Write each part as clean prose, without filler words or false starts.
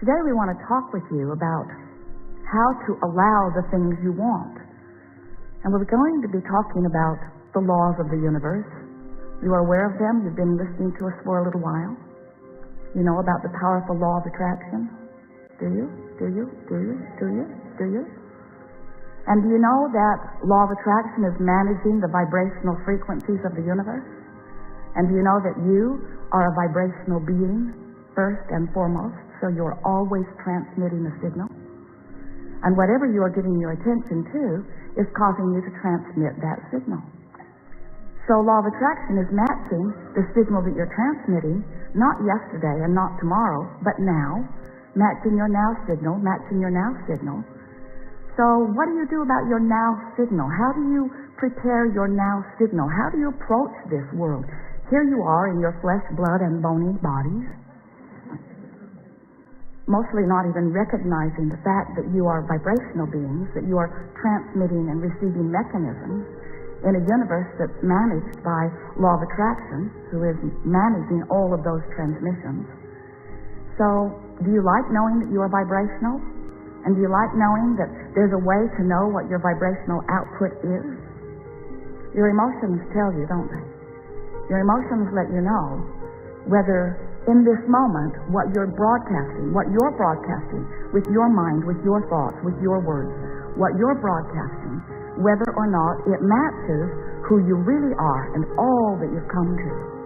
Today we want to talk with you about how to allow the things you want. And we're going to be talking about the laws of the universe. You are aware of them. You've been listening to us for a little while. You know about the powerful law of attraction. Do you? Do you? Do you? Do you? Do you? And do you know that law of attraction is managing the vibrational frequencies of the universe? And do you know that you are a vibrational being, first and foremost, so you're always transmitting a signal? And whatever you are giving your attention to is causing you to transmit that signal. So law of attraction is matching the signal that you're transmitting, not yesterday and not tomorrow, but now, matching your now signal, matching your now signal. So what do you do about your now signal? How do you prepare your now signal? How do you approach this world? Here you are in your flesh, blood, and bony bodies, mostly not even recognizing the fact that you are vibrational beings, that you are transmitting and receiving mechanisms in a universe that's managed by law of attraction, who is managing all of those transmissions. So, do you like knowing that you are vibrational? And do you like knowing that there's a way to know what your vibrational output is? Your emotions tell you, don't they? Your emotions let you know whether in this moment what you're broadcasting with your mind, with your thoughts, with your words, what you're broadcasting, whether or not it matches who you really are and all that you've come to.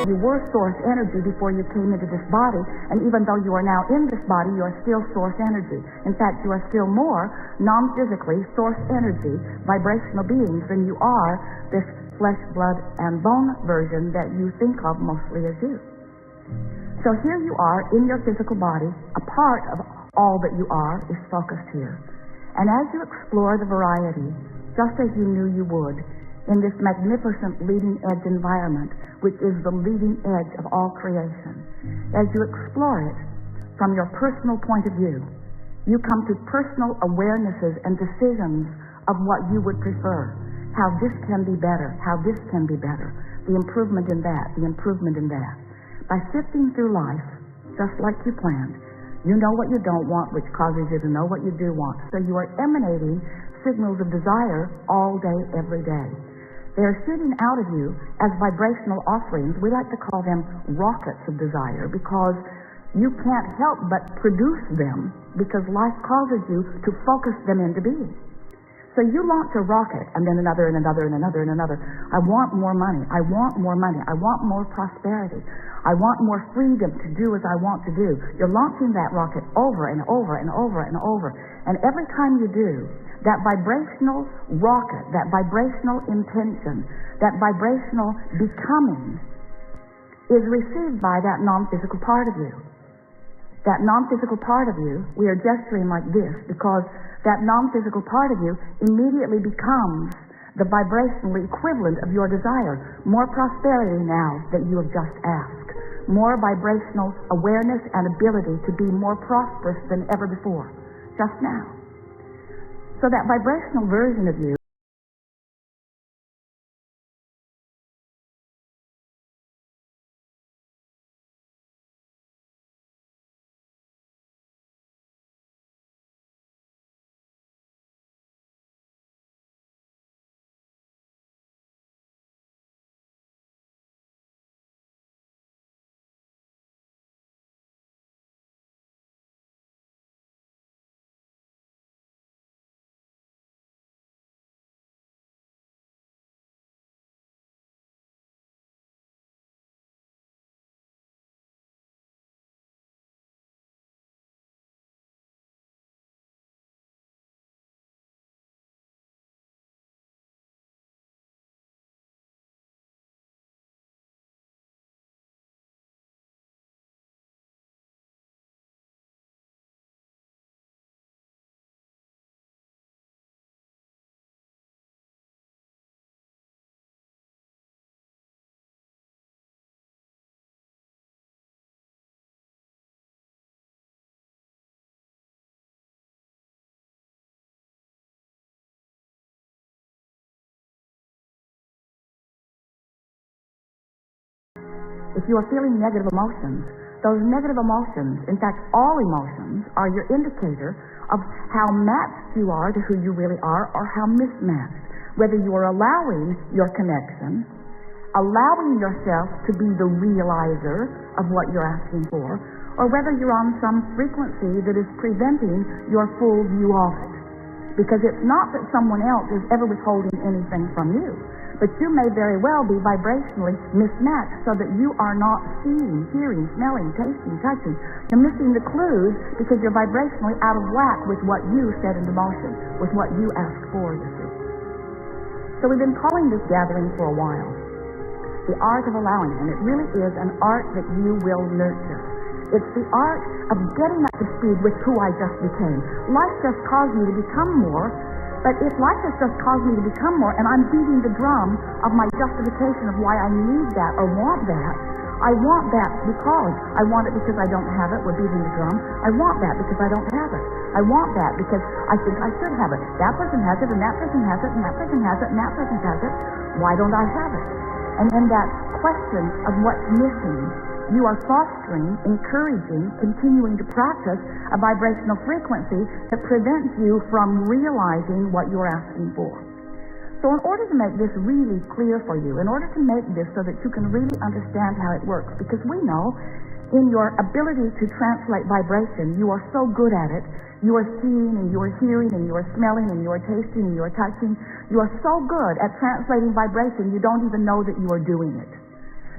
You were source energy before you came into this body, and even though you are now in this body, you are still source energy. In fact, you are still more non-physically source energy, vibrational beings than you are this flesh, blood, and bone version that you think of mostly as you. So here you are in your physical body. A part of all that you are is focused here. And as you explore the variety, just as you knew you would, in this magnificent leading edge environment, which is the leading edge of all creation, as you explore it from your personal point of view, you come to personal awarenesses and decisions of what you would prefer, how this can be better, how this can be better, the improvement in that, the improvement in that. By sifting through life, just like you planned, you know what you don't want, which causes you to know what you do want. So you are emanating signals of desire all day, every day. They are shooting out of you as vibrational offerings. We like to call them rockets of desire because You can't help but produce them because life causes you to focus them into being. So you launch a rocket, and then another, and another, and another, and another. I want more money. I want more money. I want more prosperity. I want more freedom to do as I want to do. You're launching that rocket over and over and over and over. And every time you do, that vibrational rocket, that vibrational intention, that vibrational becoming is received by that non-physical part of you. That non-physical part of you, we are gesturing like this because that non-physical part of you immediately becomes the vibrational equivalent of your desire. More prosperity now that you have just asked. More vibrational awareness and ability to be more prosperous than ever before. Just now. So that vibrational version of you if you are feeling negative emotions, those negative emotions, in fact all emotions, are your indicator of how matched you are to who you really are or how mismatched. Whether you are allowing your connection, allowing yourself to be the realizer of what you're asking for, or whether you're on some frequency that is preventing your full view of it. Because it's not that someone else is ever withholding anything from you. But you may very well be vibrationally mismatched so that you are not seeing, hearing, smelling, tasting, touching. You're missing the clues because you're vibrationally out of whack with what you set into motion, with what you asked for, you see. So we've been calling this gathering for a while the art of allowing, and it really is an art that you will nurture. It's the art of getting up to speed with who I just became. Life just caused me to become more. But if life has just caused me to become more and I'm beating the drum of my justification of why I need that or want that, I want that because I want it because I don't have it. We're beating the drum. I want that because I don't have it. I want that because I think I should have it. That person has it and that person has it and that person has it and that person has it. Why don't I have it? And in that question of what's missing, you are fostering, encouraging, continuing to practice a vibrational frequency that prevents you from realizing what you're asking for. So in order to make this really clear for you, in order to make this so that you can really understand how it works, because we know in your ability to translate vibration, you are so good at it. You are seeing and you are hearing and you are smelling and you are tasting and you are touching. You are so good at translating vibration, you don't even know that you are doing it.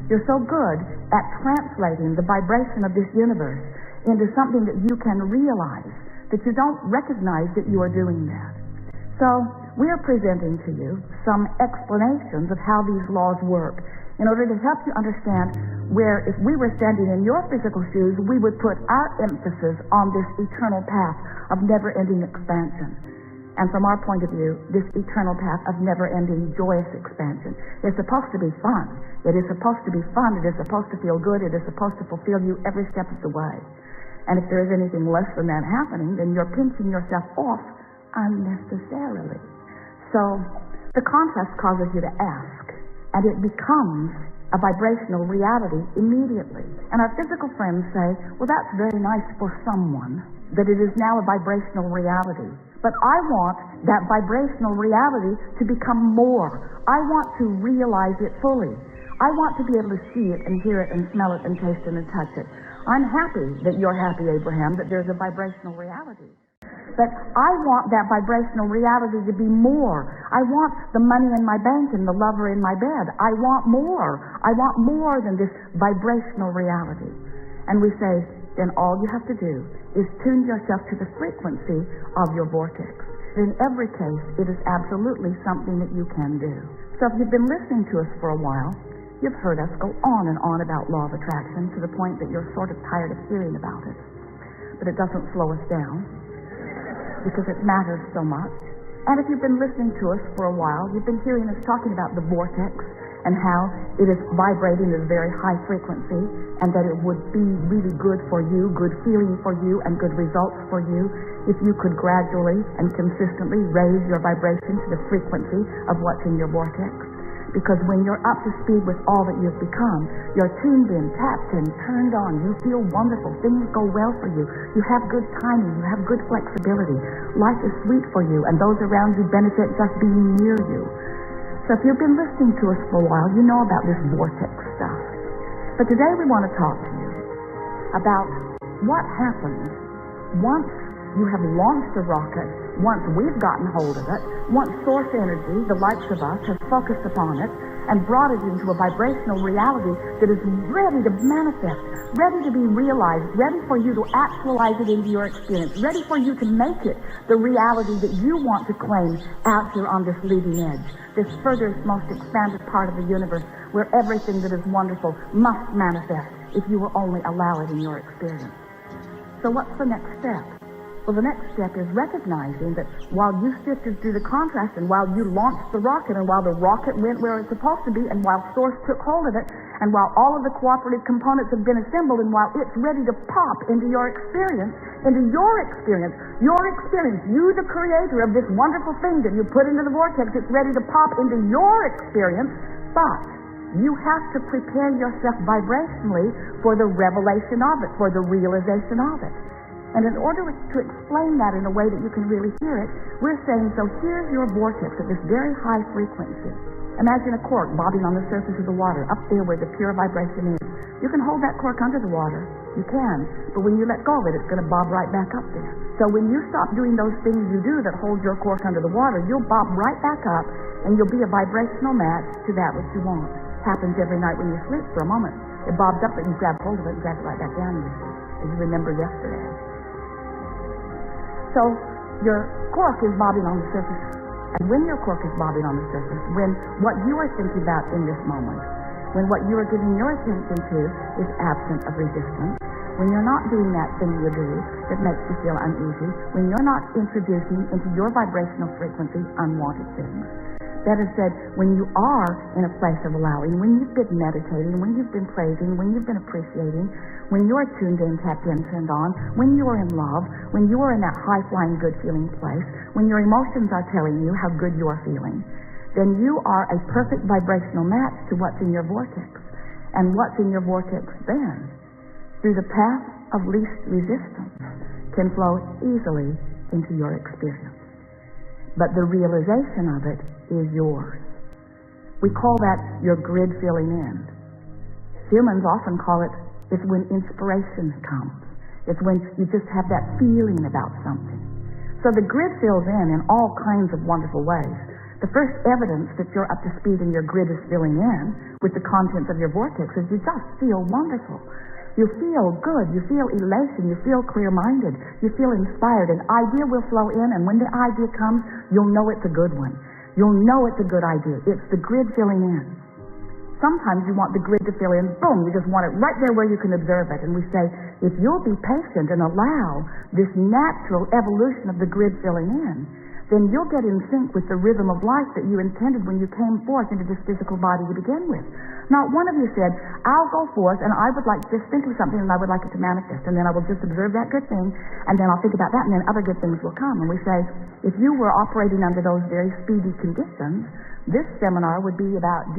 You're so good at translating the vibration of this universe into something that you can realize that you don't recognize that you are doing that. So we are presenting to you some explanations of how these laws work in order to help you understand where if we were standing in your physical shoes, we would put our emphasis on this eternal path of never-ending expansion. And from our point of view, this eternal path of never-ending joyous expansion. It's supposed to be fun. It is supposed to be fun. It is supposed to feel good. It is supposed to fulfill you every step of the way. And if there is anything less than that happening, then you're pinching yourself off unnecessarily. So the contrast causes you to ask, and it becomes a vibrational reality immediately. And our physical friends say, well, that's very nice for someone, that it is now a vibrational reality. But I want that vibrational reality to become more. I want to realize it fully. I want to be able to see it and hear it and smell it and taste it and touch it. I'm happy that you're happy, Abraham, that there's a vibrational reality. But I want that vibrational reality to be more. I want the money in my bank and the lover in my bed. I want more. I want more than this vibrational reality. And we say, then all you have to do is tune yourself to the frequency of your vortex. In every case, it is absolutely something that you can do. So if you've been listening to us for a while, you've heard us go on and on about law of attraction to the point that you're sort of tired of hearing about it. But it doesn't slow us down, because it matters so much. And if you've been listening to us for a while, you've been hearing us talking about the vortex and how it is vibrating at a very high frequency, and that it would be really good for you, good feeling for you, and good results for you if you could gradually and consistently raise your vibration to the frequency of what's in your vortex. Because when you're up to speed with all that you've become, you're tuned in, tapped in, turned on, you feel wonderful, things go well for you, you have good timing, you have good flexibility, life is sweet for you, and those around you benefit just being near you. So if you've been listening to us for a while, you know about this vortex stuff. But today we want to talk to you about what happens once you have launched a rocket, once we've gotten hold of it, once source energy, the likes of us, has focused upon it and brought it into a vibrational reality that is ready to manifest, ready to be realized, ready for you to actualize it into your experience, ready for you to make it the reality that you want to claim out here on this leading edge, this furthest, most expanded part of the universe where everything that is wonderful must manifest if you will only allow it in your experience. So what's the next step? Well, the next step is recognizing that while you sifted through the contrast, and while you launched the rocket, and while the rocket went where it's supposed to be, and while Source took hold of it, and while all of the cooperative components have been assembled, and while it's ready to pop into your experience, you the creator of this wonderful thing that you put into the vortex, it's ready to pop into your experience, but you have to prepare yourself vibrationally for the revelation of it, for the realization of it. And in order to explain that in a way that you can really hear it, we're saying, so here's your vortex at this very high frequency. Imagine a cork bobbing on the surface of the water, up there where the pure vibration is. You can hold that cork under the water. You can. But when you let go of it, it's going to bob right back up there. So when you stop doing those things you do that hold your cork under the water, you'll bob right back up, and you'll be a vibrational match to that which you want. Happens every night when you sleep for a moment. It bobs up, but you grab hold of it and drag it right back down, as you remember yesterday. So your cork is bobbing on the surface. And when your cork is bobbing on the surface, when what you are thinking about in this moment, when what you are giving your attention to is absent of resistance, when you're not doing that thing you do that makes you feel uneasy, when you're not introducing into your vibrational frequency unwanted things, that is said, when you are in a place of allowing, when you've been meditating, when you've been praising, when you've been appreciating, when you're tuned in, tapped in, turned on, when you're in love, when you are in that high-flying, good-feeling place, when your emotions are telling you how good you are feeling, then you are a perfect vibrational match to what's in your vortex. And what's in your vortex then, through the path of least resistance, can flow easily into your experience. But the realization of it is yours. We call that your grid filling in. Humans often call it, it's when inspiration comes. It's when you just have that feeling about something. So the grid fills in all kinds of wonderful ways. The first evidence that you're up to speed and your grid is filling in with the contents of your vortex is you just feel wonderful. You feel good, you feel elation, you feel clear-minded, you feel inspired. An idea will flow in, and when the idea comes, you'll know it's a good one. You'll know it's a good idea. It's the grid filling in. Sometimes you want the grid to fill in, boom, you just want it right there where you can observe it. And we say, if you'll be patient and allow this natural evolution of the grid filling in, then you'll get in sync with the rhythm of life that you intended when you came forth into this physical body to begin with. Not one of you said, I'll go forth and I would like to just think of something and I would like it to manifest, and then I will just observe that good thing, and then I'll think about that, and then other good things will come. And we say, if you were operating under those very speedy conditions, this seminar would be about